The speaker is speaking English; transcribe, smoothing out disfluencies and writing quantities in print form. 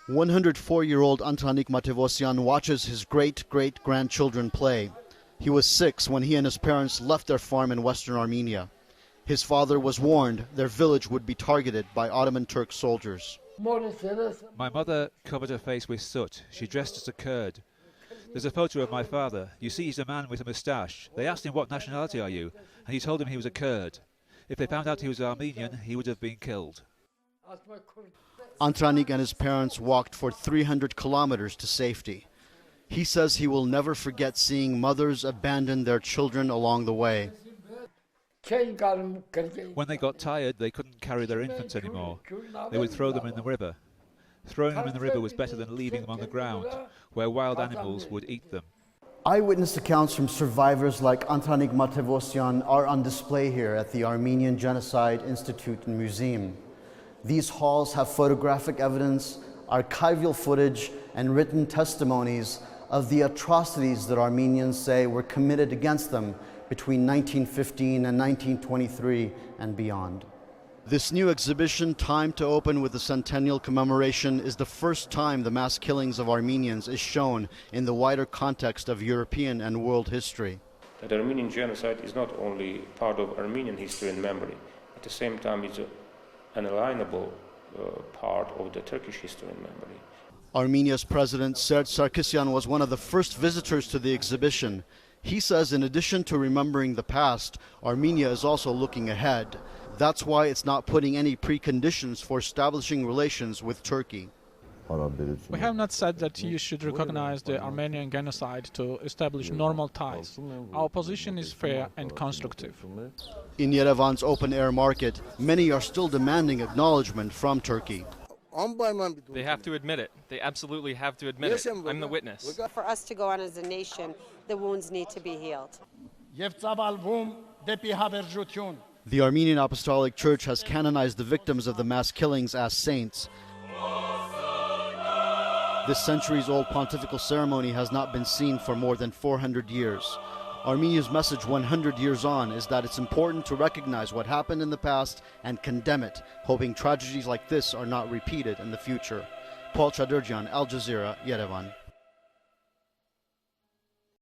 104-year-old Antranik Matevosyan watches his great-great-grandchildren play. He was 6 when he and his parents left their farm in western Armenia. His father was warned their village would be targeted by Ottoman Turk soldiers. My mother covered her face with soot. She dressed as a Kurd. There's a photo of my father. You see he's a man with a moustache. They asked him, "What nationality are you?" And he told them he was a Kurd. If they found out he was Armenian, he would have been killed. Antranik and his parents walked for 300 kilometers to safety. He says he will never forget seeing mothers abandon their children along the way. When they got tired, they couldn't carry their infants anymore. They would throw them in the river. Throwing them in the river was better than leaving them on the ground, where wild animals would eat them. Eyewitness accounts from survivors like Antranik Matevosyan are on display here at the Armenian Genocide Institute and Museum. These halls have photographic evidence, archival footage, and written testimonies of the atrocities that Armenians say were committed against them between 1915 and 1923 and beyond. This new exhibition, timed to open with the centennial commemoration, is the first time the mass killings of Armenians is shown in the wider context of European and world history. The Armenian genocide is not only part of Armenian history and memory, at the same time it's an unalienable part of the Turkish history and memory. Armenia's president Serge Sarkisyan was one of the first visitors to the exhibition. He says in addition to remembering the past, Armenia is also looking ahead. That's why it's not putting any preconditions for establishing relations with Turkey. We have not said that you should recognize the Armenian genocide to establish normal ties. Our position is fair and constructive. In Yerevan's open-air market, many are still demanding acknowledgement from Turkey. They have to admit it. They absolutely have to admit it. I'm the witness. For us to go on as a nation, the wounds need to be healed. The Armenian Apostolic Church has canonized the victims of the mass killings as saints. This centuries-old pontifical ceremony has not been seen for more than 400 years. Armenia's message 100 years on is that it's important to recognize what happened in the past and condemn it, hoping tragedies like this are not repeated in the future. Chaderjian, Al Jazeera, Yerevan.